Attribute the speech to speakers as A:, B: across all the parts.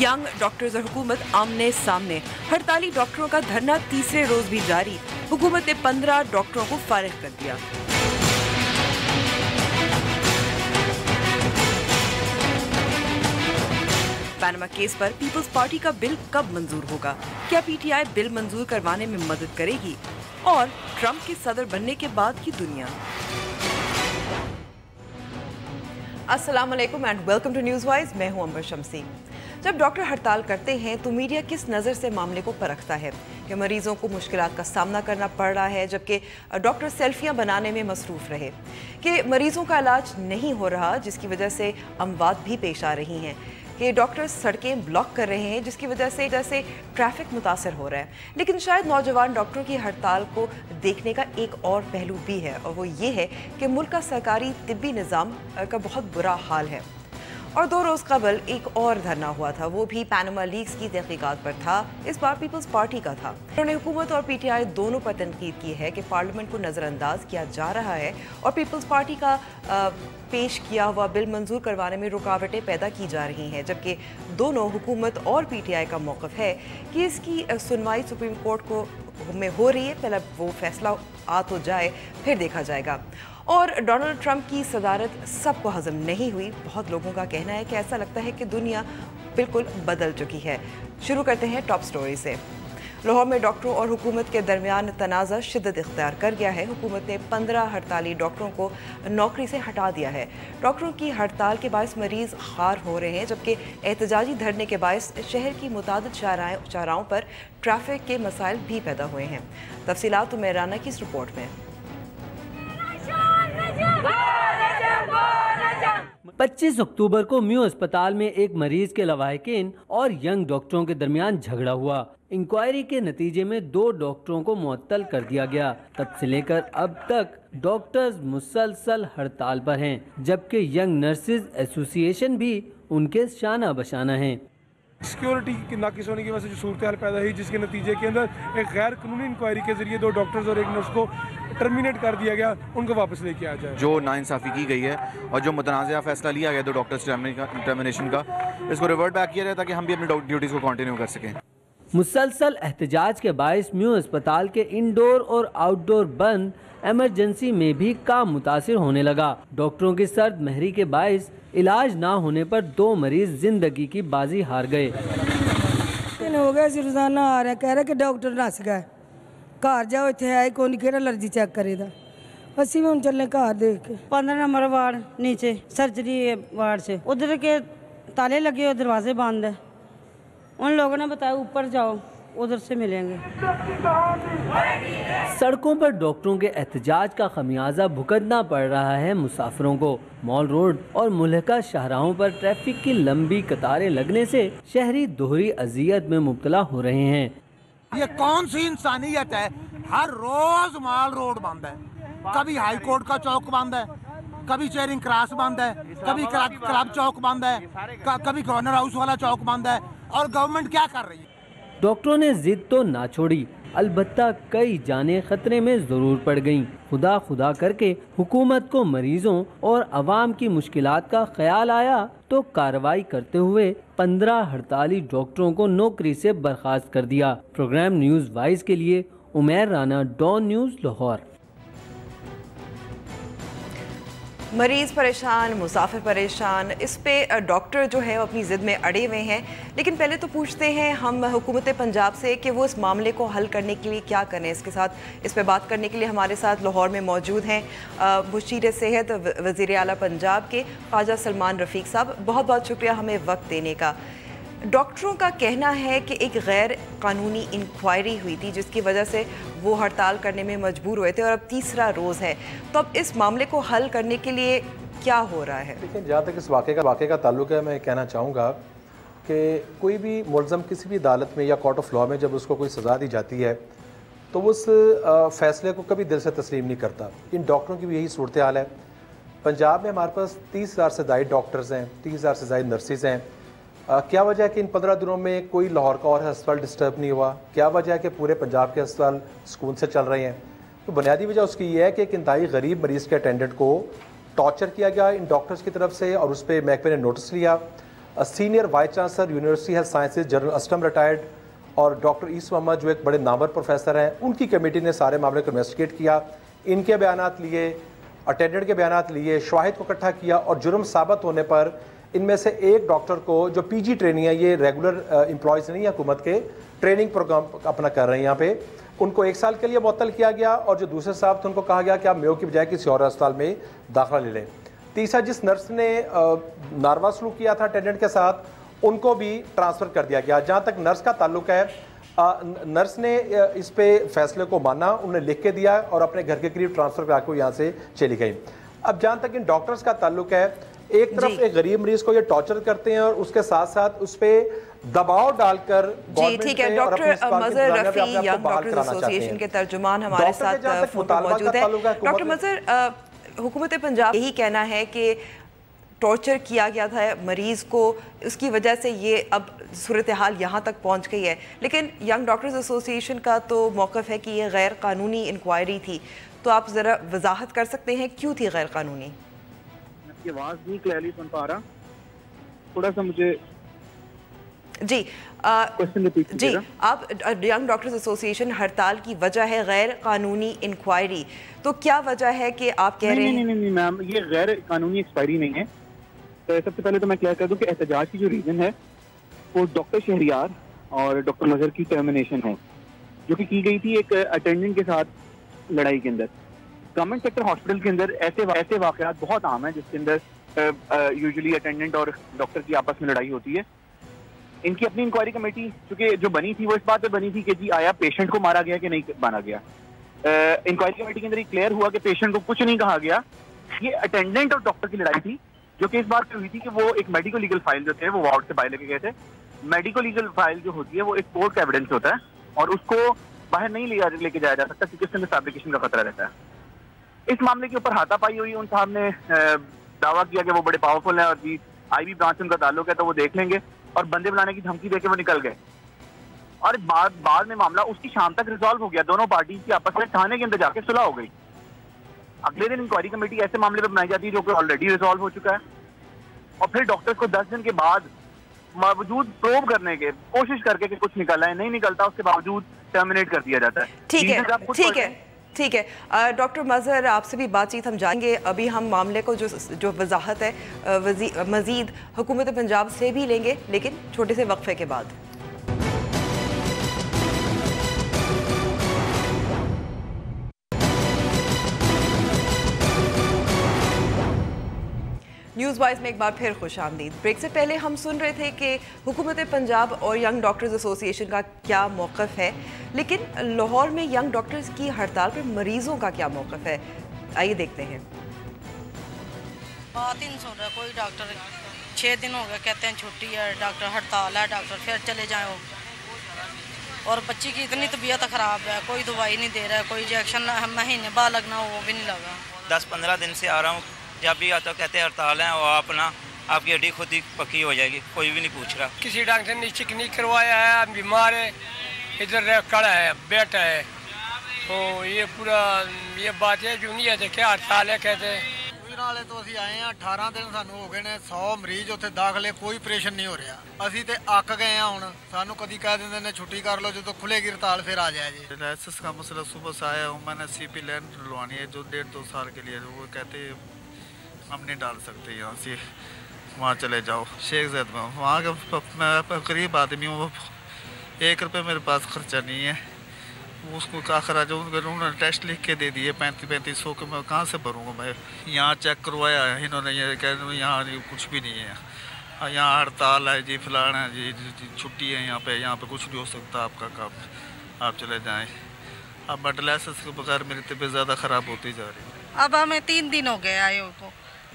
A: Young doctors और हुकूमत आमने सामने। हड़ताली डॉक्टरों का धरना तीसरे रोज भी जारी। हुकूमत ने 15 डॉक्टरों को फारिग कर दिया। पैनामा केस पर पीपल्स पार्टी का बिल कब मंजूर होगा? क्या पीटीआई बिल मंजूर करवाने में मदद करेगी? और ट्रंप के सदर बनने के बाद की दुनिया। अस्सलाम वालेकुम and welcome to News Wise. मैं हूं अंबर शमसी। जब डॉक्टर हड़ताल करते हैं तो मीडिया किस नज़र से मामले को परखता है कि मरीजों को मुश्किलात का सामना करना पड़ रहा है जबकि डॉक्टर सेल्फियां बनाने में मसरूफ़ रहे, कि मरीजों का इलाज नहीं हो रहा जिसकी वजह से अमवात भी पेश आ रही हैं, कि डॉक्टर सड़कें ब्लॉक कर रहे हैं जिसकी वजह से ट्रैफिक मुतासर हो रहा है। लेकिन शायद नौजवान डॉक्टरों की हड़ताल को देखने का एक और पहलू भी है और वो ये है कि मुल्क का सरकारी तिब्बी निज़ाम का बहुत बुरा हाल है। और 2 रोज़ कबल एक और धरना हुआ था, वो भी पैनामा लीक्स की तहकीकात पर था। इस बार पीपल्स पार्टी का था। उन्होंने हुकूमत और पीटीआई दोनों पर तनकीद की है कि पार्लियामेंट को नज़रअंदाज किया जा रहा है और पीपल्स पार्टी का पेश किया हुआ बिल मंजूर करवाने में रुकावटें पैदा की जा रही हैं, जबकि दोनों हुकूमत और पीटीआई का मौक़िफ़ है कि इसकी सुनवाई सुप्रीम कोर्ट में हो रही है। पहले वो फैसला आ तो जाए फिर देखा जाएगा। और डोनाल्ड ट्रंप की सदारत सबको हजम नहीं हुई। बहुत लोगों का कहना है कि ऐसा लगता है कि दुनिया बिल्कुल बदल चुकी है। शुरू करते हैं टॉप स्टोरी से। लाहौर में डॉक्टरों और हुकूमत के दरमियान तनाज़ा शिद्दत इख्तियार कर गया है। हुकूमत ने 15 हड़ताली डॉक्टरों को नौकरी से हटा दिया है। डॉक्टरों की हड़ताल के बायस मरीज खार हो रहे हैं, जबकि एहतजाजी धरने के बायस शहर की मुतादिद शाहराहों पर ट्रैफिक के मसाइल भी पैदा हुए हैं। तफसीलात उमैर राना की इस रिपोर्ट में।
B: 25 अक्टूबर को म्यू अस्पताल में एक मरीज के लवाहिकीन और यंग डॉक्टरों के दरमियान झगड़ा हुआ। इंक्वायरी के नतीजे में 2 डॉक्टरों को मुअत्तल कर दिया गया। तब से लेकर अब तक डॉक्टर्स मुसलसल हड़ताल पर हैं, जबकि यंग नर्सेज एसोसिएशन भी उनके शाना बशाना हैं।
C: सिक्योरिटी की नाकिस होने की वजह से जो सूरत हाल पैदा हुई, जिसके नतीजे के अंदर एक गैर कानूनी इंक्वायरी के जरिए 2 डॉक्टर्स और एक नर्स को टर्मिनेट कर दिया गया, उनको वापस लेके आ जाए।
D: जो नाइंसाफ़ी की गई है और जो मुतनाज़ा फैसला लिया गया 2 डॉक्टर्स टर्मिनेशन का, इसको रिवर्ट बैक किया जाए ताकि हम भी अपनी ड्यूटीज़ को कंटिन्यू कर सकें।
B: मुसलसल एहतजाज के बायस म्यू अस्पताल के इंडोर और आउटडोर बंद, एमरजेंसी में भी काम मुतासिर होने लगा। डॉक्टरों की सर्द महरी के बायस इलाज ना होने पर 2 मरीज जिंदगी की बाजी हार गए।
E: हो गया रोजाना आ रहा, कह रहा कि डॉक्टर नस गए, घर जाओ, इतने है कौन कि एलर्जी चेक करेगा। असी भी हम चलने घर देख के।
F: 15 नंबर वार्ड नीचे सर्जरी वार्ड से, उधर के ताले लगे हुए, दरवाजे बंद है। उन लोगों ने बताया ऊपर जाओ, उधर से मिलेंगे।
B: सड़कों पर डॉक्टरों के एहतजाज का खमियाजा भुगतना पड़ रहा है मुसाफिरों को। मॉल रोड और मुल्हका शाहराहों पर ट्रैफिक की लंबी कतारें लगने से शहरी दोहरी अजियत में मुब्तला हो रहे हैं।
G: ये कौन सी इंसानियत है? हर रोज मॉल रोड बंद है, कभी हाई कोर्ट का चौक बंद है, कभी चेयरिंग क्रॉस बंद है, कभी क्लब चौक बंद है, कभी गवर्नर हाउस वाला चौक बंद है। और गवर्नमेंट क्या कर रही है?
B: डॉक्टरों ने जिद तो ना छोड़ी, अलबत्ता कई जानें खतरे में जरूर पड़ गईं। खुदा खुदा करके हुकूमत को मरीजों और अवाम की मुश्किलात का ख्याल आया तो कार्रवाई करते हुए 15 हड़ताली डॉक्टरों को नौकरी से बर्खास्त कर दिया। प्रोग्राम न्यूज़ वाइज के लिए उमैर राना, डॉन न्यूज़, लाहौर।
A: मरीज परेशान, मुसाफिर परेशान, इस पे डॉक्टर जो है वो अपनी ज़िद में अड़े हुए हैं। लेकिन पहले तो पूछते हैं हम हुकूमत पंजाब से कि वो इस मामले को हल करने के लिए क्या करें। इसके साथ इस पे बात करने के लिए हमारे साथ लाहौर में मौजूद हैं मुशीर सेहत वज़ीर आला पंजाब के ख्वाजा सलमान रफ़ीक साहब। बहुत बहुत शुक्रिया हमें वक्त देने का। डॉक्टरों का कहना है कि एक गैर कानूनी इंक्वायरी हुई थी जिसकी वजह से वो हड़ताल करने में मजबूर हुए थे और अब तीसरा रोज़ है, तो अब इस मामले को हल करने के लिए क्या हो रहा है?
H: देखिए, जहाँ तक इस वाक़े का ताल्लुक है, मैं कहना चाहूँगा कि कोई भी मुलज़म किसी भी अदालत में या कोर्ट ऑफ लॉ में जब उसको कोई सज़ा दी जाती है तो उस फ़ैसले को कभी दिल से तस्लीम नहीं करता। इन डॉक्टरों की भी यही सूरत हाल है। पंजाब में हमारे पास 30,000 से ज़ायद डॉक्टर्स हैं, 30,000 से ज़ायद नर्सिस हैं। क्या वजह है कि इन 15 दिनों में कोई लाहौर का और अस्पताल डिस्टर्ब नहीं हुआ? क्या वजह है कि पूरे पंजाब के अस्पताल सुकून से चल रहे हैं? तो बुनियादी वजह उसकी ये है कि एक इंतहाई गरीब मरीज़ के अटेंडेंट को टॉर्चर किया गया इन डॉक्टर्स की तरफ से और उस पर महकमे ने नोटिस लिया। Senior vice chancellor university health sciences general अस्टम रिटायर्ड और डॉक्टर ईस मोहम्मद जो एक बड़े नामवर प्रोफेसर हैं, उनकी कमेटी ने सारे मामले को इन्वेस्टिगेट किया, इनके बयानात लिए, अटेंडेंट के बयानात लिए, शवाहिद को इकट्ठा किया और जुर्म साबित होने पर इनमें से एक डॉक्टर को जो पीजी ट्रेनिंग है, ये रेगुलर एम्प्लॉयज़ नहीं है हुकूमत के, ट्रेनिंग प्रोग्राम अपना कर रहे हैं यहाँ पे, उनको 1 साल के लिए मुअत्तल किया गया और जो दूसरे साहब थे उनको कहा गया कि आप मेयो की बजाय किसी और अस्पताल में दाखिला ले लें। तीसरा, जिस नर्स ने नारवा सलूक किया था अटेंडेंट के साथ, उनको भी ट्रांसफ़र कर दिया गया। जहाँ तक नर्स का ताल्लुक है, नर्स ने इस पे फैसले को माना, उन्हें लिख के दिया और अपने घर के करीब ट्रांसफ़र करा के यहाँ से चली गई। अब जहाँ तक इन डॉक्टर्स का ताल्लुक है, एक तरफ एक गरीब मरीज को ये टॉर्चर करते हैं और उसके साथ साथ उस पर दबाव डालकर
A: जी ठीक है। डॉक्टर मजहर रफी, यंग डॉक्टर्स एसोसिएशन के तर्जुमान हमारे साथ फोन पर मौजूद है। डॉक्टर मजहर, हुकूमत पंजाब यही कहना है कि टॉर्चर किया गया था मरीज़ को, उसकी वजह से ये अब सूरत हाल यहाँ तक पहुँच गई है, लेकिन यंग डॉक्टर्स एसोसिएशन का तो मौक़िफ़ है कि ये गैर कानूनी इंक्वायरी थी, तो आप ज़रा वजाहत कर सकते हैं क्यों थी गैर कानूनी?
I: आपकी आवाज़ नहीं क्लियरली सुन पा रहा, थोड़ा सा मुझे
A: जी जी। आप यंग डॉक्टर्स एसोसिएशन हड़ताल की वजह है गैर कानूनी इंक्वायरी, तो क्या वजह है कि आप कह रहे हैं?
I: नहीं मैम, ये गैर कानूनी एक्सपायरी नहीं है। तो सबसे पहले तो मैं क्लियर कर दूं कि एहतजाज की जो रीज़न है वो डॉक्टर शहरियार और डॉक्टर मजहर की टर्मिनेशन है, जो कि की गई थी एक अटेंडेंट के साथ लड़ाई के अंदर। गवर्नमेंट सेक्टर हॉस्पिटल के अंदर ऐसे वाक़यात बहुत आम हैं जिसके अंदर यूजुअली अटेंडेंट और डॉक्टर की आपस में लड़ाई होती है। इनकी अपनी इंक्वायरी कमेटी चूंकि जो बनी थी वो इस बात पे बनी थी कि जी आया पेशेंट को मारा गया कि नहीं मारा गया। इंक्वायरी कमेटी के अंदर क्लियर हुआ कि पेशेंट को कुछ नहीं कहा गया, ये अटेंडेंट और डॉक्टर की लड़ाई थी, जो कि इस बात पे हुई थी कि वो एक मेडिको लीगल फाइल जो थे वो वार्ड से बाहर लेके गए थे। मेडिको लीगल फाइल जो होती है वो एक कोर्ट का एविडेंस होता है और उसको बाहर नहीं लेके जाया जा सकता क्योंकि उसके अंदर फैब्रिकेशन का खतरा रहता है। इस मामले के ऊपर हाथापाई हुई, उन साहब ने दावा किया कि वो बड़े पावरफुल हैं और जी आईबी ब्रांच से उनका ताल्लुक है तो वो देख लेंगे, और बंदे बुलाने की धमकी देके वो निकल गए। और बाद में मामला उसकी शाम तक रिजॉल्व हो गया, दोनों पार्टी की आपस में थाने के अंदर जाके सुलह हो गई। अगले दिन इंक्वायरी कमेटी ऐसे मामले पर बनाई जाती है जो कि ऑलरेडी रिजॉल्व हो चुका है, और फिर डॉक्टर्स को 10 दिन के बाद बावजूद प्रोब करने के कोशिश करके कि कुछ निकला है, नहीं निकलता, उसके बावजूद टर्मिनेट कर दिया जाता है।
A: ठीक है ठीक है। डॉक्टर मजहर, आपसे भी बातचीत हम जाएंगे, अभी हम मामले को जो वजाहत है मजीद हुकूमत पंजाब से भी लेंगे, लेकिन छोटे से वक्फे के बाद। न्यूज़ वाइज में एक बार फिर खुश आमदीद। ब्रेक से पहले हम सुन रहे थे कि हुकूमत पंजाब और यंग डॉक्टर्स एसोसिएशन का क्या मौक़िफ़ है, लेकिन लाहौर में यंग डॉक्टर्स की हड़ताल पर मरीज़ों का क्या मौक़िफ़ है, आइए देखते हैं।
J: बात ही नहीं सुन रहा कोई डॉक्टर, 6 दिन हो गए कहते हैं छुट्टी है, डॉक्टर हड़ताल है, डॉक्टर फिर चले जाए। और बच्ची की इतनी तबीयत ख़राब है, कोई दवाई नहीं दे रहा है, कोई इंजेक्शन महीने बाद लगना वो भी नहीं लगा।
K: 10-15 दिन से आ रहा हूँ, जब भी आता कहते हैं हड़ताल है और अपना आपकी हड्डी खुद ही पक्की हो जाएगी, कोई भी नहीं पूछ रहा।
L: किसी डॉक्टर ने चेक नहीं करवाया है, बीमार है, इधर खड़ा है, बैठा है, तो ये पूरा ये बात है जो नहीं है। क्या हड़ताल है कहते हैं
G: नाले तो असी आए हैं 18 दिन सानू हो गए ने, 100 मरीज उत्थे दाखिल, कोई ऑपरेशन नहीं हो रहा। असी ते अक गए हैं, हुण सानू कदी कह देंदे ने छुट्टी कर लो, जो खुलेगी हड़ताल फिर आ जाए जी।
M: लाइसेंस का मसला सुबह से आया हूँ, मैंने CP लाइन डलवानी है जो 1.5-2 साल के लिए, वो कहते हम नहीं डाल सकते, यहाँ से वहाँ चले जाओ शेख ज़ैद में, वहाँ का मैं गरीब आदमी हूँ, 1 रुपये मेरे पास खर्चा नहीं है, उसको क्या करा जो उन्होंने टेस्ट लिख के दे दिए 3500 के, मैं कहाँ से भरूँगा मैं। यहाँ चेक करवाया है इन्होंने, ये कह रहे यहाँ कुछ भी नहीं है, यहाँ हड़ताल है जी, फलाना है जी, छुट्टी है यहाँ पे कुछ नहीं हो सकता आपका काम, आप चले जाएँ। अब बट लाइसेंस के बगैर मेरी तबीयत ज़्यादा ख़राब होती जा रही है।
J: अब हमें 3 दिन हो गए आए को,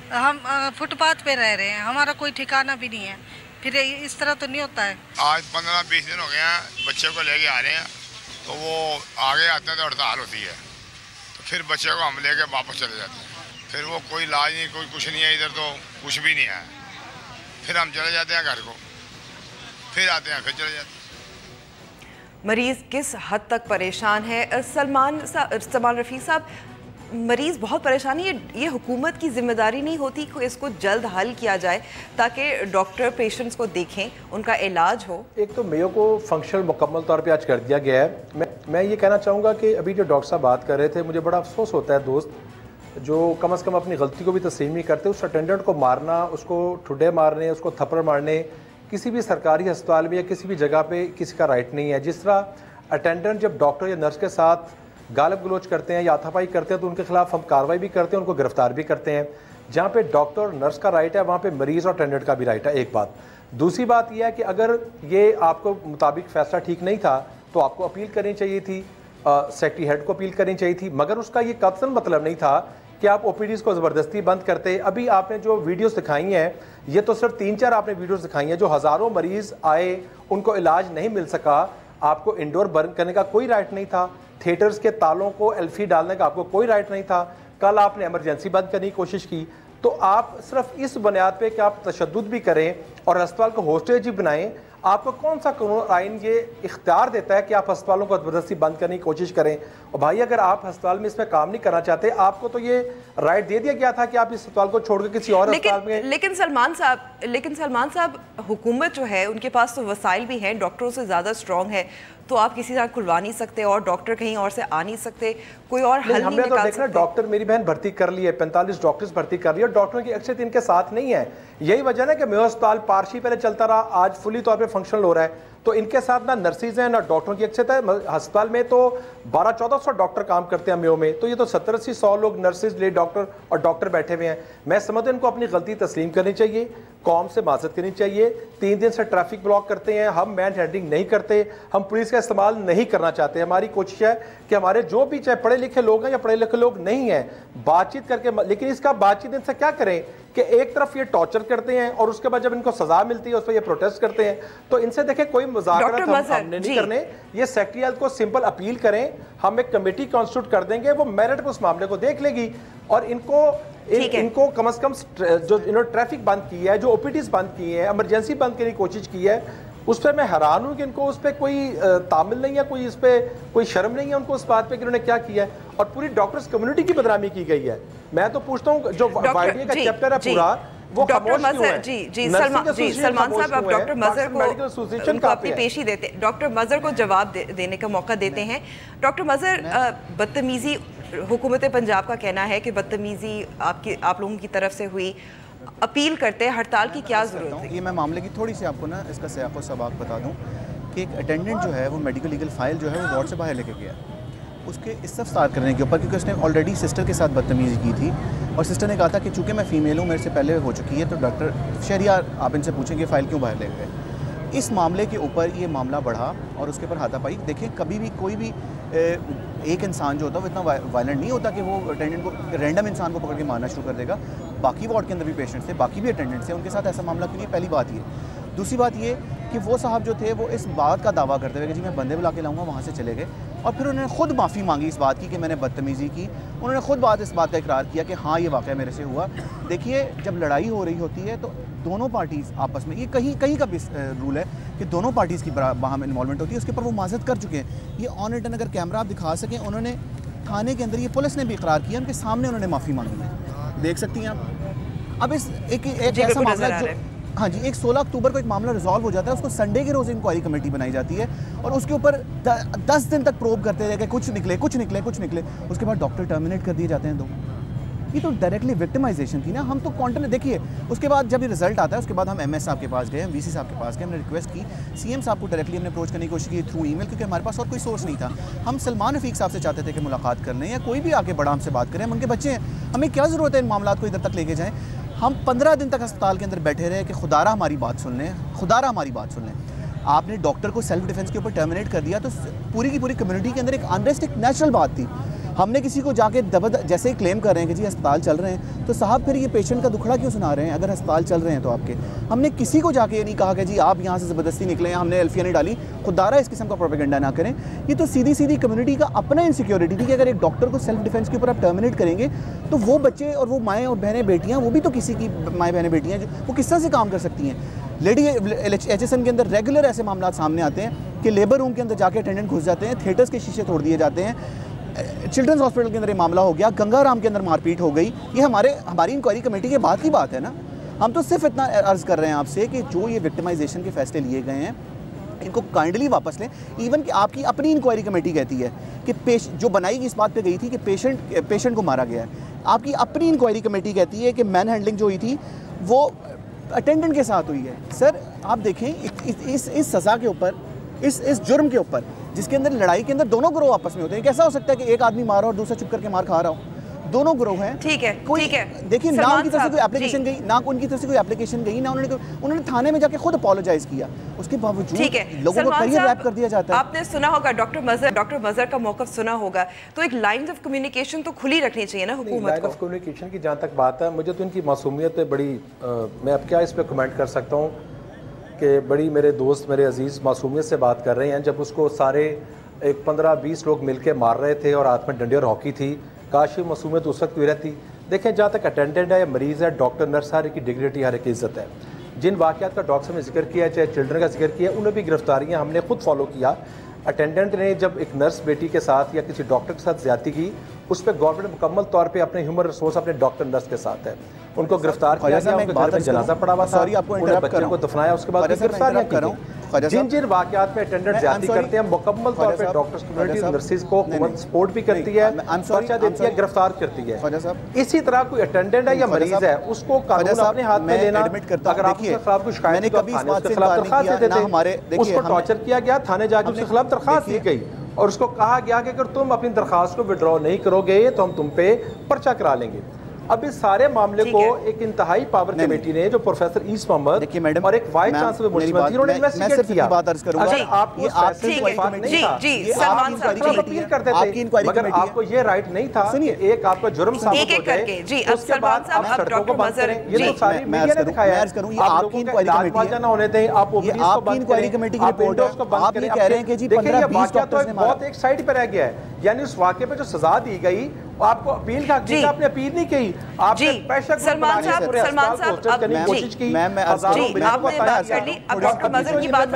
J: हम फुटपाथ पे रह रहे हैं, हमारा कोई ठिकाना भी नहीं है, फिर इस तरह तो नहीं होता है।
N: आज 15-20 दिन हो गए हैं, बच्चे को लेके आ रहे हैं, तो वो आगे आते हैं तो हड़ताल होती है, तो फिर बच्चे को हम लेके वापस चले जाते हैं, फिर वो कोई इलाज नहीं, कोई कुछ नहीं है, इधर तो कुछ भी नहीं है, फिर हम चले जाते हैं घर को, फिर आते हैं, फिर चले जाते हैं।
A: मरीज़ किस हद तक परेशान है? सलमान रफ़ी साहब, मरीज़ बहुत परेशानी है, ये हुकूमत की जिम्मेदारी नहीं होती कि इसको जल्द हल किया जाए ताकि डॉक्टर पेशेंट्स को देखें, उनका इलाज हो?
H: एक तो मेयो को फंक्शनल मुकम्मल तौर पे आज कर दिया गया है। मैं ये कहना चाहूँगा कि अभी जो डॉक्टर साहब बात कर रहे थे, मुझे बड़ा अफसोस होता है दोस्त जो कम अज़ कम अपनी गलती को भी तस्लीम नहीं करते। उस अटेंडेंट को मारना, उसको ठुड्डे मारने, उसको थप्पड़ मारने किसी भी सरकारी अस्पताल में या किसी भी जगह पे किसी का राइट नहीं है। जिस तरह अटेंडेंट जब डॉक्टर या नर्स के साथ गालब गलोच करते हैं या हाथापाई करते हैं तो उनके खिलाफ हम कार्रवाई भी करते हैं, उनको गिरफ्तार भी करते हैं। जहाँ पे डॉक्टर और नर्स का राइट है वहाँ पे मरीज़ और अटेंडेंट का भी राइट है। एक बात। दूसरी बात यह है कि अगर ये आपको मुताबिक फैसला ठीक नहीं था तो आपको अपील करनी चाहिए थी, सेक्रेटरी हेड को अपील करनी चाहिए थी, मगर उसका ये कतई मतलब नहीं था कि आप ओपीडीज़ को ज़बरदस्ती बंद करते। अभी आपने जो वीडियोस दिखाई हैं, ये तो सिर्फ 3-4 आपने वीडियोस दिखाई हैं, जो हज़ारों मरीज़ आए उनको इलाज नहीं मिल सका। आपको इंडोर बंद करने का कोई राइट नहीं था, थिएटर्स के तालों को एल्फी डालने का आपको कोई राइट नहीं था। कल आपने इमरजेंसी बंद करने की कोशिश की, तो आप सिर्फ इस बुनियाद पे कि आप तशद्दुद भी करें और अस्पताल को होस्टेज भी बनाएं, आपको कौन सा कानून आइन ये इख्तियार देता है कि आप अस्पतालों को ज़बरदस्ती बंद करने की कोशिश करें? और भाई अगर आप अस्पताल में इसमें काम नहीं करना चाहते, आपको तो ये राइट दे दिया गया था कि आप इस अस्पताल को छोड़कर किसी और अस्पताल में।
A: लेकिन सलमान साहब हुकूमत जो है उनके पास तो वसाइल भी हैं, डॉक्टरों से ज़्यादा स्ट्रॉन्ग है, तो आप किसी तरह खुलवा नहीं सकते और डॉक्टर कहीं और से आ नहीं सकते, कोई और हल नहीं निकाल सकते।
H: डॉक्टर मेरी बहन भर्ती कर ली है, 45 डॉक्टर्स भर्ती कर लिया, डॉक्टरों की अक्सरियत इनके साथ नहीं है। यही वजह है कि मेयो अस्पताल पारशी पहले चलता रहा, आज फुली तौर पे फंक्शनल हो रहा है, तो इनके साथ ना नर्सिस हैं ना डॉक्टरों की अक्सरियत है। अस्पताल में तो 1200-1400 डॉक्टर काम करते हैं मेयो में, तो ये तो 70-80-100 लोग नर्सिस ले डॉक्टर और डॉक्टर बैठे हुए हैं। मैं समझता हूं इनको अपनी गलती तस्लीम करनी चाहिए, कौम से माजरत करनी चाहिए। 3 दिन से ट्रैफिक ब्लॉक करते हैं, हम मैन हैंडलिंग नहीं करते, हम पुलिस का इस्तेमाल नहीं करना चाहते। हमारी कोशिश है कि हमारे जो भी चाहे पढ़े लिखे लोग हैं या पढ़े लिखे लोग नहीं हैं, बातचीत करके, लेकिन इसका बातचीत इनसे क्या करें कि एक तरफ ये टॉर्चर करते हैं और उसके बाद जब इनको सजा मिलती है उस पर ये प्रोटेस्ट करते हैं। तो इनसे देखें कोई मुज़ाकरात हमने नहीं करने, ये सेक्रेटरी हेल्थ को सिंपल अपील करें, हम एक कमेटी कॉन्स्टिट्यूट कर देंगे, वो मेरिट पर उस मामले को देख लेगी और इनको कम से कम जो इन्होंने ट्रैफिक बंद की है, जो ओपीडीज बंद की है, इमरजेंसी बंद करने की कोशिश की है, उस पर मैं हैरान हूँ कि इनको उस पर कोई तामिल नहीं है, कोई इस पर कोई शर्म नहीं है उनको उस बात पे कि उन्होंने क्या किया है। और पूरी डॉक्टर्स कम्युनिटी की बदनामी की गई है। मैं तो पूछता हूँ जो वाइडीए का चैप्टर है पूरा, वो
A: डॉक्टर मजहर सलमान साहब, आप डॉक्टर मजहर को अपनी पेशी देते, डॉक्टर मजहर को जवाब देने का मौका देते हैं। डॉक्टर मजहर, बदतमीजी, हुकूमत पंजाब का कहना है कि बदतमीजी आप लोगों की तरफ से हुई, अपील करते हैं, हड़ताल की क्या ज़रूरत है?
O: ये मैं मामले की थोड़ी सी आपको ना इसका सियाक़ो सबाक़ बता दूं कि एक अटेंडेंट जो है वो मेडिकल लीगल फाइल जो है वो वार्ड से बाहर लेके गया, उसके इस्तफ़सार करने के ऊपर, क्योंकि उसने ऑलरेडी सिस्टर के साथ बदतमीज़ी की थी और सिस्टर ने कहा था कि चूँकि मैं फ़ीमेल हूँ, मेरे से पहले हो चुकी है, तो डॉक्टर शहरियार आप इनसे पूछेंगे फ़ाइल क्यों बाहर ले गए। इस मामले के ऊपर ये मामला बढ़ा और उसके ऊपर हाथापाई। देखें, कभी भी कोई भी एक इंसान जो होता है वो इतना वायलेंट नहीं होता कि वो अटेंडेंट को, रैंडम इंसान को पकड़ के मारना शुरू कर देगा। बाकी वार्ड के अंदर भी पेशेंट्स थे, बाकी भी अटेंडेंट्स थे, उनके साथ ऐसा मामला क्यों नहीं? पहली बात ये। दूसरी बात ये कि वो साहब जो थे वो इस बात का दावा करते हुए कि जी मैं बंदे बुला के लाऊंगा, वहाँ से चले गए और फिर उन्होंने खुद माफ़ी मांगी इस बात की कि मैंने बदतमीज़ी की। उन्होंने खुद इस बात का इकरार किया कि हाँ ये वाक़या मेरे से हुआ। देखिए, जब लड़ाई हो रही होती है तो दोनों पार्टीज़ आपस में, ये कहीं का भी रूल है कि दोनों पार्टीज़ की वहाँ में इन्वॉल्वमेंट होती है, उसके ऊपर वो माजरत कर चुके हैं। ये ऑन रिटर्न अगर कैमरा आप दिखा सकें, उन्होंने थाने के अंदर, ये पुलिस ने भी इकरार किया, उनके सामने उन्होंने माफ़ी मांगी है, देख सकती हैं आप। अब इस एक ऐसा मामला जो, हाँ जी, एक 16 अक्टूबर को एक मामला रिजॉल्व हो जाता है, उसको संडे के रोज़ इंक्वायरी कमेटी बनाई जाती है और उसके ऊपर 10 दिन तक प्रोब करते रहे कि कुछ निकले, उसके बाद डॉक्टर टर्मिनेट कर दिए जाते हैं। दो ये तो डायरेक्टली विक्टिमाइजेशन थी ना। हम तो कॉन्टेंट देखिए, उसके बाद जब ये रिजल्ट आता है उसके बाद हम MS साहब के पास गए, हम VC साहब के पास गए, हमने रिक्वेस्ट की, CM साहब को डायरेक्टली हमने अप्रोच करने की कोशिश की थ्रू ईमेल, क्योंकि हमारे पास और कोई सोर्स नहीं था। हम सलमान रफ़ीक साहब से चाहते थे कि मुलाकात कर लें या कोई भी आके बड़ा हमसे बात करें, हम उनके बच्चे हैं, हमें क्या ज़रूरत है इन मामला को इधर तक लेके जाएँ। हम 15 दिन तक अस्पताल के अंदर बैठे रहे कि खुदारा हमारी बात सुन लें, आपने डॉक्टर को सेल्फ डिफेंस के ऊपर टर्मिनेट कर दिया, तो पूरी की पूरी कम्युनिटी के अंदर एक अनरेस्ट, एक नेचुरल बात थी। हमने किसी को जाके जैसे ही क्लेम कर रहे हैं कि जी अस्पताल चल रहे हैं, तो साहब फिर ये पेशेंट का दुखड़ा क्यों सुना रहे हैं? अगर अस्पताल चल रहे हैं तो आपके, हमने किसी को जाके ये नहीं कहा कि जी आप यहाँ से ज़बरदस्ती निकले, हमने एल्फिया नहीं डाली, खुदारा इस किस्म का प्रोपेगेंडा ना करें। ये तो सीधी कम्युनिटी का अपना इनसिक्योरिटी थी कि अगर एक डॉक्टर को सेल्फ डिफेंस के ऊपर आप टर्मिनेट करेंगे तो वो बच्चे और वो माएँ और बहनें बेटियाँ, वो भी तो किसी की माएँ बहनें बेटियाँ, वो किस तरह से काम कर सकती हैं? लेडी HSN के अंदर रेगुलर ऐसे मामला सामने आते हैं कि लेबर रूम के अंदर जाके अटेंडेंट घुस जाते हैं, थिएटर्स के शीशे तोड़ दिए जाते हैं, चिल्ड्रंस हॉस्पिटल के अंदर ये मामला हो गया, गंगाराम के अंदर मारपीट हो गई। ये हमारी इंक्वायरी कमेटी के बाद की बात है ना। हम तो सिर्फ इतना अर्ज़ कर रहे हैं आपसे कि जो ये विक्टिमाइजेशन के फैसले लिए गए हैं इनको काइंडली वापस लें। इवन कि आपकी अपनी इंक्वायरी कमेटी कहती है कि जो बनाई इस बात पे गई थी कि पेशेंट को मारा गया है। आपकी अपनी इंक्वायरी कमेटी कहती है कि मैन हैंडलिंग जो हुई थी वो अटेंडेंट के साथ हुई है। सर आप देखें इस सज़ा के ऊपर, इस जुर्म के ऊपर, जिसके अंदर लड़ाई के अंदर दोनों ग्रोह आपस में होते हैं। कैसा हो सकता है कि एक आदमी मार रहा हो और दूसरा चुप करके मार खा रहा हो? दोनों ग्रोह हैं।
A: ठीक है, ठीक है।
O: देखिए ना उनकी तरफ से कोई एप्लीकेशन गई, ना उनकी तरफ से कोई एप्लीकेशन गई, ना उन्होंने थाने में जाके खुद अपोलोजाइज किया। उसके बावजूद लोगों को करियर रैप कर दिया जाता है।
A: आपने सुना होगा डॉक्टर मजहर का मौक़िफ़ सुना होगा, तो एक लाइंस ऑफ कम्युनिकेशन तो खुली रखनी चाहिए ना हुकूमत को।
H: लाइन ऑफ कम्युनिकेशन की जहाँ तक बात है, मुझे तो इनकी मासूमियत पे बड़ी मैं अब क्या इस पर कमेंट कर सकता हूँ कि बड़ी मेरे दोस्त मेरे अजीज़ मासूमियत से बात कर रहे हैं। जब उसको सारे एक 15-20 लोग मिलके मार रहे थे और हाथ में डंडे और हॉकी थी, काश ये मासूमियत उस वक्त भी रहती। देखें जहाँ तक अटेंडेंट है या मरीज़ है, डॉक्टर नर्स हर एक की डिग्निटी हर एक की इज़्ज़त है। जिन वाक़यात का डॉक्टर ने जिक्र किया, चाहे चिल्ड्रन का जिक्र किया, उन्हें भी गिरफ्तारियाँ हमने खुद फॉलो किया। अटेंडेंट ने जब एक नर्स बेटी के साथ या किसी डॉक्टर के साथ ज़्यादती की, उस पर गवर्नमेंट मुकम्मल तौर पे अपने ह्यूमन रिसोर्स अपने डॉक्टर नर्स के साथ है। उनको गिरफ्तार किया गया, उनके घर में जनाजा पड़ा हुआ था, उन्हें बच्चे को दफनाया, उसके बाद गिरफ्तारियां की गई। जिन वाक़यात में अटेंडेंट ज़्यादती करते हैं, मुकम्मल तौर पे डॉक्टर्स कम्युनिटी नर्सिस को हुकूमत सपोर्ट भी करती है, पर्चा देती है, गिरफ्तार करती है। इसी तरह कोई अटेंडेंट है या मरीज है, उसको कानून अपने हाथ में लेना, अगर आप उसके खिलाफ कोई शिकायत है तो थाने उसके खिलाफ दरखास्त दे देते। उसको टॉर्चर किया गया, थाने जाके उसके खिलाफ दरखास्त दी गई और उसको कहा गया कि अगर तुम अपनी दरखास्त को विड्रॉ नहीं करोगे तो हम तुम पे पर्चा करा लेंगे। अब इस सारे मामले को एक इंतहाई पावर कमेटी ने, जो प्रोफेसर ईस मोहम्मद और एक वाइस चांसलर मुंशिमती, उन्होंने इन्वेस्टिगेट किया। अगर आपको इस फैसले से इत्तेफाक नहीं था, आप अपील करते थे, मगर आपको ये राइट नहीं था कि एक आपका जुर्म साबित हो जाए उसके बाद आप सड़कों को बंद करें। ये तो सारी मीडिया ने दिखाया है। आप लोगों का इलाज वाजा ना होने दें, आप ओपीडीज को बंद करें, आप विंडोज को बंद करें। देखिए ये वाकया तो बहुत एक साइड पे रह गया है, यानी उस वाकये पे जो सजा दी गई आपको अपील का हक, आपने अपील नहीं की, आपने प्रेशर
A: सलमान साहब
H: कोशिश की।
A: मैं डॉक्टर मजहर की बात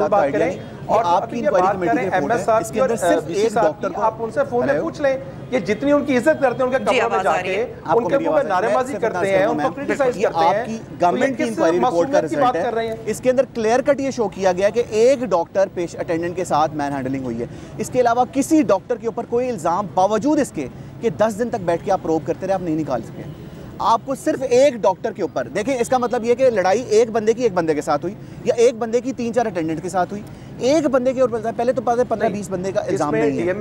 H: बात करें और आपकी बात करें एमएसआर की और बीसी डॉक्टर को, आप उनसे फोन में पूछ लें कि जितनी उनकी इज्जत करते हैं, उनके कमरों में जाके उनके मुंह में नारेबाजी करते हैं, उनको क्रिटिसाइज करते हैं,
O: आपकी गवर्नमेंट की इंक्वायरी रिपोर्ट का रिजल्ट है। इसके अंदर क्लियर कट ये शो किया गया कि एक डॉक्टर अटेंडेंट के साथ मैन हैंडलिंग हुई है। इसके अलावा किसी डॉक्टर के ऊपर कोई इल्जाम, बावजूद इसके कि 10 दिन तक बैठ के आप प्रोब करते रहे, आप नहीं निकाल सके। आपको सिर्फ एक डॉक्टर के ऊपर, देखिए इसका मतलब ये कि लड़ाई एक बंदे की एक बंदे के साथ हुई या एक बंदे की 3-4 अटेंडेंट के साथ हुई। एक बंदे के ऊपर पहले तो 15-20 बंदे का इल्जाम नहीं है,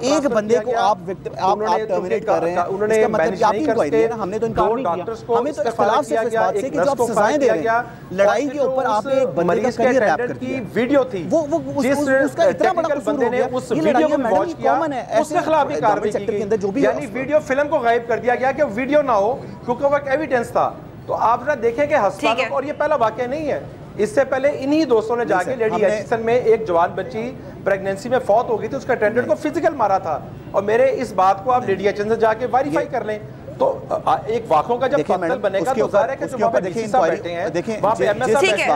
O: एक बंदे को आप टर्मिनेट कर रहे हैं। इसका मतलब कि आपकी इंक्वायरी है ना, हमने तो इनकार नहीं किया, हमें तो इख्तिलाफ सिर्फ इस बात से कि जो आप सजाएं दे रहे हैं लड़ाई के ऊपर, आपने एक बंदे का करियर रैप कर दिया।
H: वीडियो थी
O: वो उसका इतना बड़ा कसूर हो गया,
H: उस वीडियो को वॉच किया, उसके खिलाफ भी कार्रवाई की गई, यानी वीडियो फिल्म को गायब कर दिया गया कि वीडियो ना हो क्योंकि वो एक एविडेंस था। तो आप ना देखें कि अस्पताल, और ये पहला वाकया नहीं है, इससे पहले इन्हीं दोस्तों ने जाके लेडी एचिसन में एक जवान बच्ची प्रेगनेंसी में फौत हो गई थी, उसका अटेंडेंट को फिजिकल मारा था। और मेरे इस बात को आप लेडी एचिसन से जाके वेरीफाई कर लें। तो एक वाक़ों का जब पत्तल बनेगा तो ज़ाहिर है कि जो वहाँ पे डीसी साहब बैठे हैं,
O: देखें
H: वहाँ पे एमएस साहब बैठे हैं,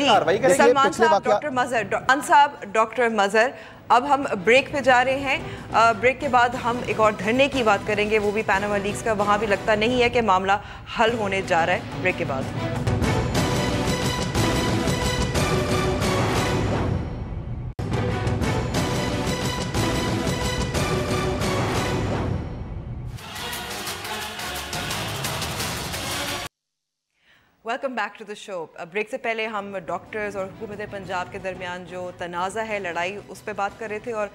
H: कार्रवाई करेंगे।
A: सलमान साहब, डॉक्टर मजहर, अब हम ब्रेक पे जा रहे हैं। ब्रेक के बाद हम एक और धरने की बात करेंगे, वो भी पैनामा लीक्स का। वहाँ भी लगता नहीं है कि मामला हल होने जा रहा है। ब्रेक के बाद welcome back to the show. Break से पहले हम डॉक्टर्स और हुकूमत पंजाब के दरमियान जो तनाज़ा है, लड़ाई, उस पर बात कर रहे थे और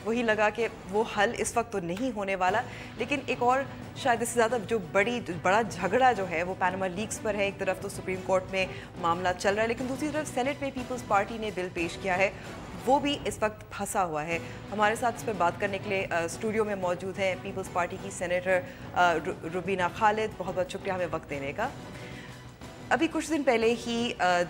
A: वही लगा कि वो हल इस वक्त तो नहीं होने वाला, लेकिन एक और शायद इससे ज़्यादा जो बड़ा झगड़ा जो है वो पैनामा लीक्स पर है। एक तरफ तो सुप्रीम कोर्ट में मामला चल रहा है, लेकिन दूसरी तरफ सेनेट में पीपल्स पार्टी ने बिल पेश किया है, वो भी इस वक्त फंसा हुआ है। हमारे साथ इस पर बात करने के लिए स्टूडियो में मौजूद हैं पीपल्स पार्टी की सेनेटर रुबीना खालिद। बहुत बहुत शुक्रिया हमें वक्त देने का। अभी कुछ दिन पहले ही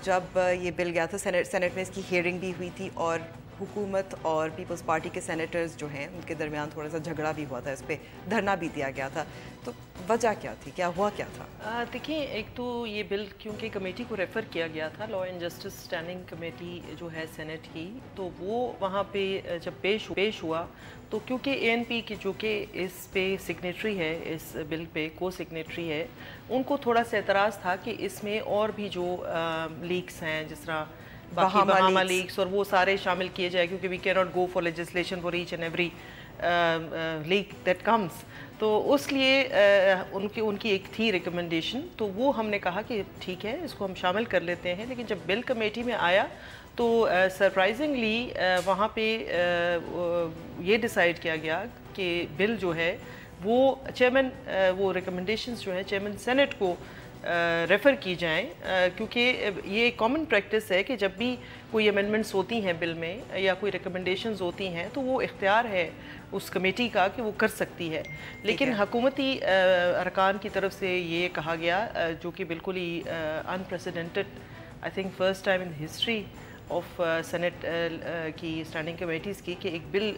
A: जब ये बिल गया था सेनेट में, इसकी हियरिंग भी हुई थी और हुकूमत और पीपल्स पार्टी के सेनेटर्स जो हैं उनके दरमियान थोड़ा सा झगड़ा भी हुआ था, इस पर धरना भी दिया गया था, तो वजह क्या थी, क्या हुआ क्या था?
P: देखिए, एक तो ये बिल क्योंकि कमेटी को रेफ़र किया गया था, law and justice standing committee जो है सेनेट की, तो वो वहाँ पे जब पेश हुआ तो क्योंकि ANP की जो कि इस पे सिग्नेटरी है, इस बिल पे को सिग्नेटरी है, उनको थोड़ा सा एतराज़ था कि इसमें और भी जो लीक्स हैं, जिस तरह बाकी बहामा लीक्स और वो सारे शामिल किए जाए, क्योंकि we can not go for legislation for each and every leak that comes. तो उसलिए उनकी एक थी रिकमेंडेशन, तो वो हमने कहा कि ठीक है, इसको हम शामिल कर लेते हैं। लेकिन जब बिल कमेटी में आया तो सरप्राइजिंगली वहाँ पे ये डिसाइड किया गया कि बिल जो है वो चेयरमैन, वो रिकमेंडेशंस जो है चेयरमैन सेनेट को रेफ़र की जाएं, क्योंकि ये कॉमन प्रैक्टिस है कि जब भी कोई अमेंडमेंट्स होती हैं बिल में या कोई रिकमेंडेशंस होती हैं तो वो इख्तियार है उस कमेटी का कि वो कर सकती है। लेकिन हुकूमती अरकान की तरफ से ये कहा गया, जो कि बिल्कुल ही unprecedented, I think first time in history of senate की स्टैंडिंग कमेटीज़ की, कि एक बिल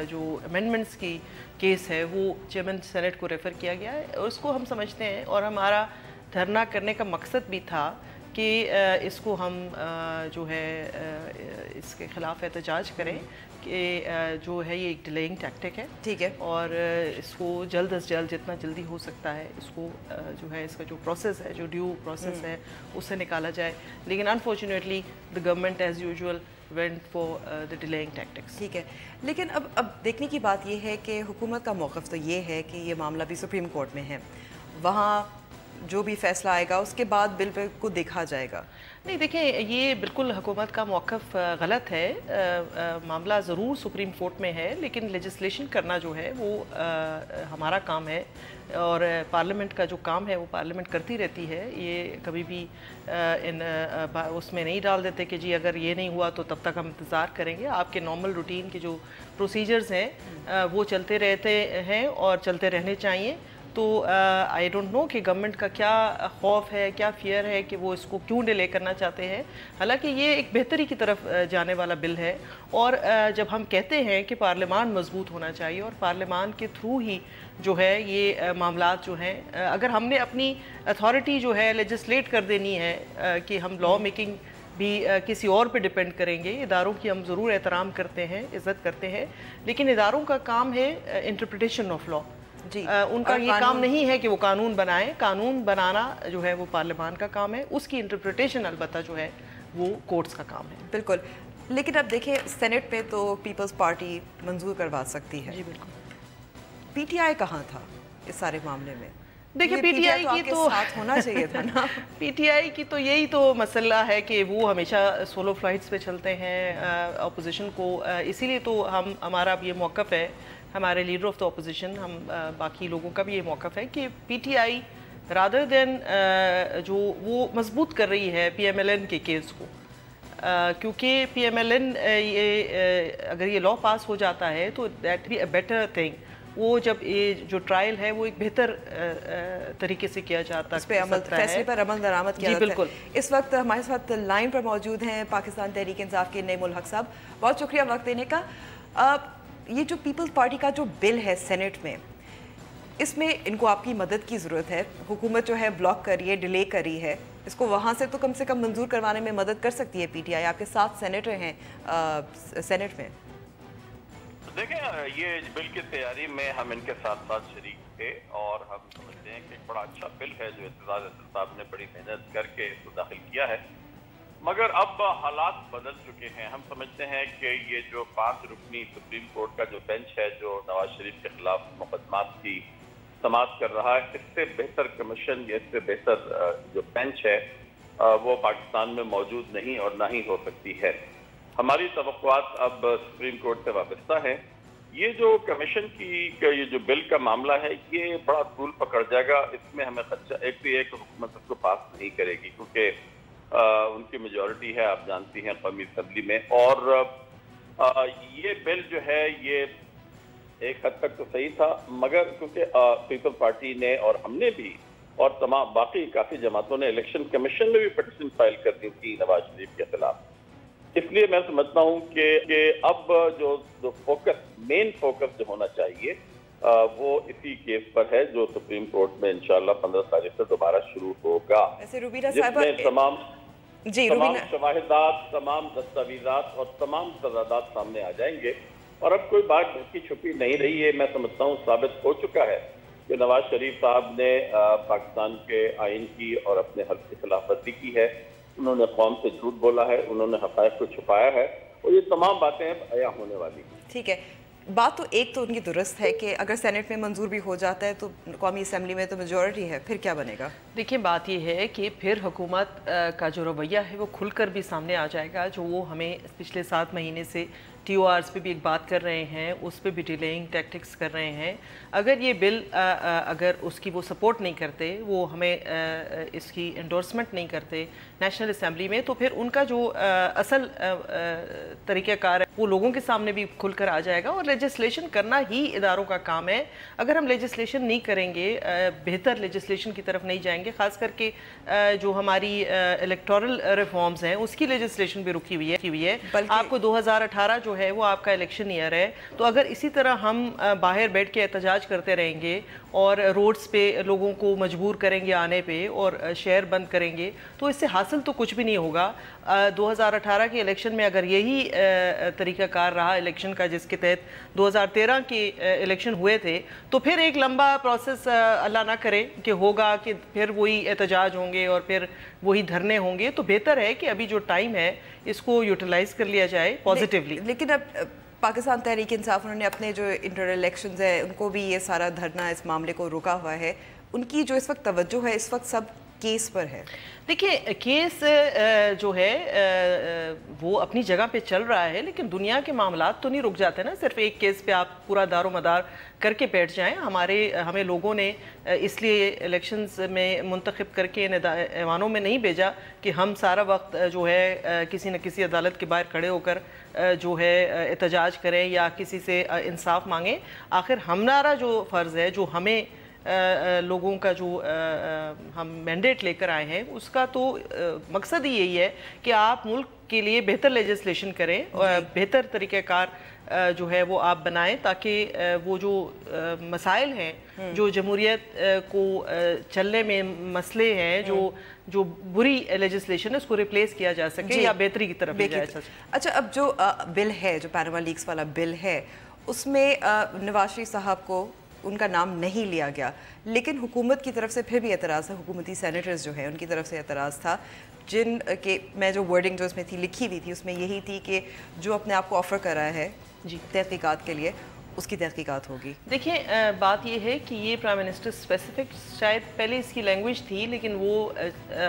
P: जो अमेंडमेंट्स की केस है वो चेयरमैन सेनेट को रेफ़र किया गया है। और उसको हम समझते हैं, और हमारा धरना करने का मकसद भी था कि इसको हम जो है इसके ख़िलाफ़ एहतजाज करें कि जो है ये एक डिलेइंग टैक्टिक है, ठीक है, और इसको जल्द अज जल्द जितना जल्दी हो सकता है इसको जो है इसका जो प्रोसेस है, जो ड्यू प्रोसेस है, उससे निकाला जाए। लेकिन unfortunately the government as usual went for the delaying tactics.
A: ठीक है, लेकिन अब देखने की बात ये है कि हुकूमत का मौक़िफ़ तो ये है कि ये मामला भी सुप्रीम कोर्ट में है, वहाँ जो भी फैसला आएगा उसके बाद बिल पे को देखा जाएगा।
P: नहीं, देखिए, ये बिल्कुल हुकूमत का मौक़िफ़ गलत है। मामला ज़रूर सुप्रीम कोर्ट में है, लेकिन लेजिस्लेशन करना जो है वो हमारा काम है, और पार्लियामेंट का जो काम है वो पार्लियामेंट करती रहती है। ये कभी भी उसमें नहीं डाल देते कि जी अगर ये नहीं हुआ तो तब तक हम इंतज़ार करेंगे। आपके नॉर्मल रूटीन के जो प्रोसीजर्स हैं वो चलते रहते हैं और चलते रहने चाहिए। तो आई डोंट नो कि गवर्नमेंट का क्या खौफ है, क्या फियर है कि वो इसको क्यों डिले करना चाहते हैं। हालांकि ये एक बेहतरी की तरफ जाने वाला बिल है, और जब हम कहते हैं कि पार्लियामान मजबूत होना चाहिए और पार्लियामान के थ्रू ही जो है ये मामलात जो हैं, अगर हमने अपनी अथॉरिटी जो है लेजिस्लेट कर देनी है कि हम लॉ मेकिंग भी किसी और पे डिपेंड करेंगे। इदारों की हम ज़रूर एहतराम करते हैं, इज़्ज़त करते हैं, लेकिन इदारों का काम है इंटरप्रिटेशन ऑफ लॉ। जी, उनका ये काम नहीं है कि वो कानून बनाएं। कानून बनाना जो है वो पार्लियामान का काम है, उसकी इंटरप्रिटेशन अलबत्ता जो है वो कोर्ट्स का काम है।
A: बिल्कुल, लेकिन अब देखिए सेनेट पे तो पीपल्स पार्टी मंजूर करवा सकती है।
P: जी बिल्कुल।
A: PTI कहाँ था इस सारे मामले में?
P: देखिए, PTI की तो
A: साथ होना चाहिए था ना।
P: PTI की तो यही तो मसला है कि वो हमेशा सोलो फ्लाइट्स पे चलते हैं अपोजिशन को, इसीलिए तो हमारा अब ये मौक़िफ़ है, हमारे लीडर ऑफ द अपोजिशन, हम बाकी लोगों का भी ये मौक़िफ़ है कि PTI रादर देन जो वो मजबूत कर रही है PMLN के केस को, क्योंकि PMLN अगर ये लॉ पास हो जाता है तो that be a better thing. वो जब ये जो ट्रायल है वो एक बेहतर तरीके से किया जाता है,
A: फैसले पर अमल दरामद किया जाता है।
P: बिल्कुल।
A: इस वक्त हमारे साथ लाइन पर मौजूद हैं पाकिस्तान तहरीक इंसाफ के नईमुल हक साहब, बहुत शुक्रिया वक्त देने का। ये जो पीपल्स पार्टी का जो बिल है सेनेट में, इसमें इनको आपकी मदद की ज़रूरत है। हुकूमत जो है ब्लॉक कर रही है, डिले कर रही है, इसको वहाँ से तो कम से कम मंजूर करवाने में मदद कर सकती है PTI। आपके 7 सेनेटर हैं सेनेट में।
Q: देखें, ये बिल की तैयारी में हम इनके साथ साथ शरीक थे, और हम समझते हैं कि एक बड़ा अच्छा बिल है जो एतजाज अहसन साहब ने बड़ी मेहनत करके इसको दाखिल किया है। मगर अब हालात बदल चुके हैं। हम समझते हैं कि ये जो 5 रुकनी सुप्रीम कोर्ट का जो बेंच है जो नवाज शरीफ के खिलाफ मुकदमात की समाअत कर रहा है, इससे बेहतर कमीशन या इससे बेहतर जो बेंच है वो पाकिस्तान में मौजूद नहीं और ना ही हो सकती है। हमारी तवक्कुआत अब सुप्रीम कोर्ट से वाबस्ता है। ये जो कमीशन की ये जो बिल का मामला है ये बड़ा तूल पकड़ जाएगा। इसमें हमें खर्चा एक तो ये कि हुकूमत इसको पास नहीं करेगी, क्योंकि उनकी मेजॉरिटी है, आप जानती हैं, कौमी असम्बली में। और ये बिल जो है ये एक हद तक तो सही था, मगर क्योंकि पीपल पार्टी ने और हमने भी और तमाम बाकी काफ़ी जमातों ने इलेक्शन कमीशन में भी पिटीशन फाइल कर दी थी नवाज शरीफ के खिलाफ, इसलिए मैं समझता हूँ कि अब जो फोकस, मेन फोकस जो होना चाहिए वो इसी केस पर है जो सुप्रीम कोर्ट में इंशाल्लाह 15 तारीख से दोबारा शुरू होगा, जिसमें तमाम शवाहिदात, तमाम दस्तावेजात और तमाम सजादात सामने आ जाएंगे। और अब कोई बात ढकी छुपी नहीं रही है। मैं समझता हूँ साबित हो चुका है कि नवाज शरीफ साहब ने पाकिस्तान के आइन की और अपने हक की खिलाफवर्जी की है, उन्होंने कौम से झूठ बोला है, उन्होंने हक़ाइक़ को छुपाया है, और ये तमाम बातें अब अया होने वाली।
A: ठीक है, बात तो एक तो उनकी दुरुस्त है कि अगर सेनेट में मंजूर भी हो जाता है तो कौमी असम्बली में तो मेजॉरिटी है, फिर क्या बनेगा?
P: देखिए, बात ये है कि फिर हुकूमत का जो रवैया है वो खुलकर भी सामने आ जाएगा। जो वो हमें पिछले 7 महीने से TORs पे भी एक बात कर रहे हैं, उस पर भी डिलेइंग टैक्टिक्स कर रहे हैं। अगर ये बिल अगर उसकी वो सपोर्ट नहीं करते, वो हमें इसकी एंडोर्समेंट नहीं करते नेशनल असम्बली में, तो फिर उनका जो असल तरीक़ाकार है वो लोगों के सामने भी खुलकर आ जाएगा। और लेजिस्लेशन करना ही इदारों का काम है। अगर हम लेजिस्लेशन नहीं करेंगे, बेहतर लेजिस्लेशन की तरफ नहीं जाएंगे, ख़ास करके जो हमारी इलेक्टोरल रिफॉर्म्स हैं उसकी लेजिस्लेशन भी रुकी हुई है। आपको 2018 जो है वो आपका इलेक्शन ईयर है, तो अगर इसी तरह हम बाहर बैठ के एहतजाज करते रहेंगे और रोड्स पे लोगों को मजबूर करेंगे आने पे और शहर बंद करेंगे, तो इससे हासिल तो कुछ भी नहीं होगा। 2018 के इलेक्शन में अगर यही तरीक़ाकार रहा इलेक्शन का, जिसके तहत 2013 के इलेक्शन हुए थे, तो फिर एक लंबा प्रोसेस अल्लाह ना करे कि होगा कि फिर वही एहतजाज होंगे और फिर वही धरने होंगे। तो बेहतर है कि अभी जो टाइम है इसको यूटिलाइज कर लिया जाए पॉजिटिवली।
A: लेकिन अब पाकिस्तान तहरीक इंसाफ, उन्होंने अपने जो इंटर इलेक्शंस है उनको भी ये सारा धरना, इस मामले को रोका हुआ है। उनकी जो इस वक्त तवज्जो है इस वक्त सब केस पर है।
P: देखिए, केस जो है वो अपनी जगह पे चल रहा है, लेकिन दुनिया के मामलात तो नहीं रुक जाते ना। सिर्फ एक केस पे आप पूरा दारो मदार करके बैठ जाएं। हमें लोगों ने इसलिए इलेक्शंस में मुंतखब करके ऐवानों में नहीं भेजा कि हम सारा वक्त जो है किसी न किसी अदालत के बाहर खड़े होकर जो है एहतजाज करें या किसी से इंसाफ मांगें। आखिर हमारा जो फ़र्ज़ है, जो हमें लोगों का जो हम मैंडेट लेकर आए हैं, उसका तो मकसद ही यही है कि आप मुल्क के लिए बेहतर लेजिस्लेशन करें और बेहतर तरीक़ाकार जो है वो आप बनाएं, ताकि वो जो मसाइल हैं, जो जमहूरियत को चलने में मसले हैं, जो बुरी लेजिस्लेशन है, उसको रिप्लेस किया जा सके या बेहतरी की तरफ ले जाया जा सके।
A: अच्छा, अब जो बिल है, जो पैनामा लीक्स वाला बिल है, उसमें नवाज शरीफ साहब को उनका नाम नहीं लिया गया, लेकिन हुकूमत की तरफ से फिर भी एतराज़ है। हुकूमती सेनेटर्स जो हैं उनकी तरफ से एतराज़ था, जिन के मैं जो वर्डिंग जो इसमें थी लिखी हुई थी उसमें यही थी कि जो अपने आप को ऑफ़र कराया है जी तहकीकात के लिए, उसकी तहकीकात होगी।
P: देखिए, बात यह है कि ये प्राइम मिनिस्टर स्पेसिफिक, शायद पहले इसकी लैंग्वेज थी, लेकिन वो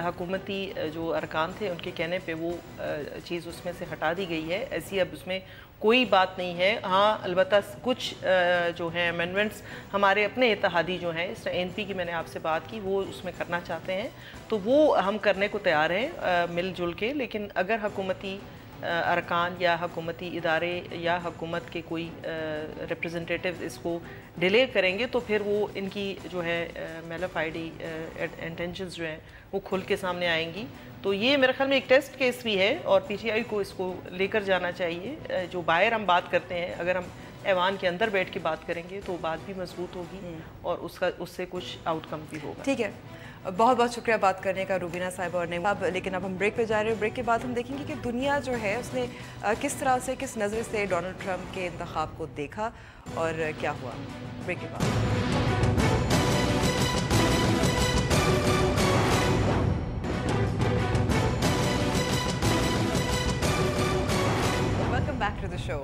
P: हुकूमती जो अरकान थे उनके कहने पे वो चीज़ उसमें से हटा दी गई है। ऐसी अब उसमें कोई बात नहीं है। हाँ, अलबत्ता कुछ जो हैं अमेंडमेंट्स हमारे अपने इत्तेहादी जो हैं, इस NP की मैंने आपसे बात की, वो उसमें करना चाहते हैं, तो वो हम करने को तैयार हैं मिलजुल के। लेकिन अगर हुकूमती अरकान या हुकूमती इदारे या हुकूमत के कोई रिप्रेजेंटेटिव इसको डिले करेंगे, तो फिर वो इनकी जो है मैलिफाइडी इंटेंशंस जो हैं वो खुल के सामने आएंगी। तो ये मेरे ख्याल में एक टेस्ट केस भी है और PTI को इसको लेकर जाना चाहिए। जो बाहर हम बात करते हैं, अगर हम ऐवान के अंदर बैठ के बात करेंगे तो बात भी मजबूत होगी और उससे कुछ आउटकम भी होगा।
A: ठीक है, बहुत बहुत शुक्रिया बात करने का रूबीना साहिबा और नेमा। लेकिन अब हम ब्रेक पे जा रहे हैं। ब्रेक के बाद हम देखेंगे कि दुनिया जो है उसने किस तरह से, किस नज़र से डोनाल्ड ट्रंप के इंतखाब को देखा और क्या हुआ। ब्रेक के बाद बैक टू द शो।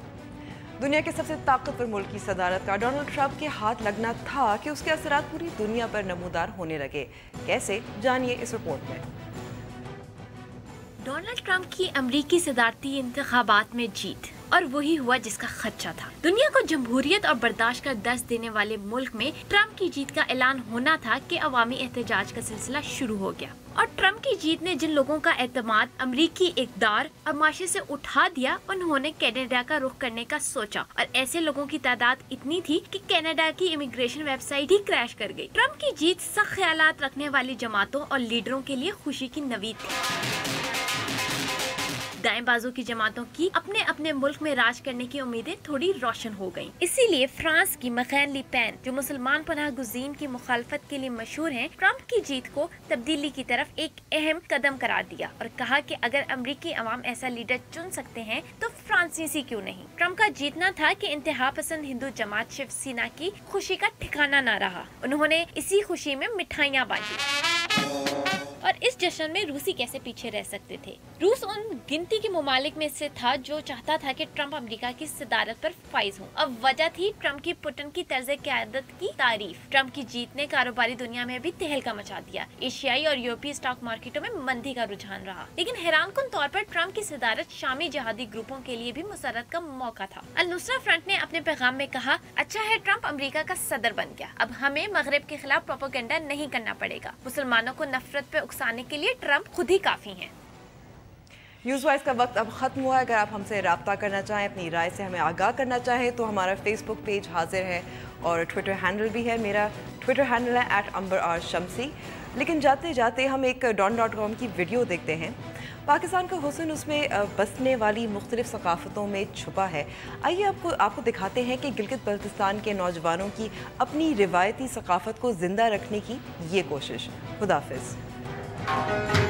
A: दुनिया के सबसे ताकतवर मुल्क की सदारत का डोनाल्ड ट्रंप के हाथ लगना था कि उसके असरात पूरी दुनिया पर नमूदार होने लगे। कैसे, जानिए इस रिपोर्ट में।
R: डोनाल्ड ट्रंप की अमरीकी सदारती इंतखाबात में जीत, और वही हुआ जिसका खदशा था। दुनिया को जमहूरियत और बर्दाश्त का दर्स देने वाले मुल्क में ट्रंप की जीत का ऐलान होना था कि अवामी एहतजाज का सिलसिला शुरू हो गया। और ट्रंप की जीत ने जिन लोगों का एतमाद अमरीकी इक़्तिदार और माशरे से उठा दिया, उन्होंने कनाडा का रुख करने का सोचा, और ऐसे लोगों की तादाद इतनी थी कि कनाडा की इमिग्रेशन वेबसाइट ही क्रैश कर गई। ट्रंप की जीत सख्त ख्यालात रखने वाली जमातों और लीडरों के लिए खुशी की नवीद थी। दाएं बाजू की जमातों की अपने अपने मुल्क में राज करने की उम्मीदें थोड़ी रोशन हो गयी। इसीलिए फ्रांस की मैरीन ले पेन, जो मुसलमान पनाह गुज़ीन की मुखालफत के लिए मशहूर हैं, ट्रंप की जीत को तब्दीली की तरफ एक अहम कदम करार दिया और कहा कि अगर अमरीकी अवाम ऐसा लीडर चुन सकते हैं तो फ्रांसीसी क्यों नहीं। ट्रंप का जीतना था कि इंतहा पसंद हिंदू जमात शिवसेना की खुशी का ठिकाना न रहा। उन्होंने इसी खुशी में मिठाइयाँ बांटी और इस जश्न में रूसी कैसे पीछे रह सकते थे। रूस उन गिनती के ममालिक में से था जो चाहता था कि ट्रंप अमेरिका की सदारत पर फाइज हो। अब वजह थी ट्रंप की पुतिन की तर्ज क़यादत की तारीफ। ट्रंप की जीत ने कारोबारी दुनिया में भी तहलका मचा दिया। एशियाई और यूरोपीय स्टॉक मार्केटों में मंदी का रुझान रहा, लेकिन हैरानकुन तौर पर ट्रंप की सदारत शामी जिहादी ग्रुपों के लिए भी मुसरत का मौका था। अल-नुसरा फ्रंट ने अपने पैगाम में कहा, अच्छा है ट्रंप अमेरिका का सदर बन गया, अब हमें मगरब के खिलाफ प्रोपेगेंडा नहीं करना पड़ेगा। मुसलमानों को नफरत पे उकसाने के लिए ट्रंप खुद ही काफी हैं।
A: न्यूज़वाइज का वक्त अब ख़त्म हुआ है। अगर आप हमसे रब्ता करना चाहें, अपनी राय से हमें आगाह करना चाहें तो हमारा फेसबुक पेज हाजिर है और ट्विटर हैंडल भी है। मेरा ट्विटर हैंडल है @AmberRShamsi। लेकिन जाते जाते हम एक don.com की वीडियो देखते हैं। पाकिस्तान का हुस्न उसमें बसने वाली मुख्तलिफ सकाफ़तों में छुपा है। आइए आपको दिखाते हैं कि गिलगित बल्तिस्तान के नौजवानों की अपनी रिवायती सकाफ़त को ज़िंदा रखने की ये कोशिश। खुदाफिज़।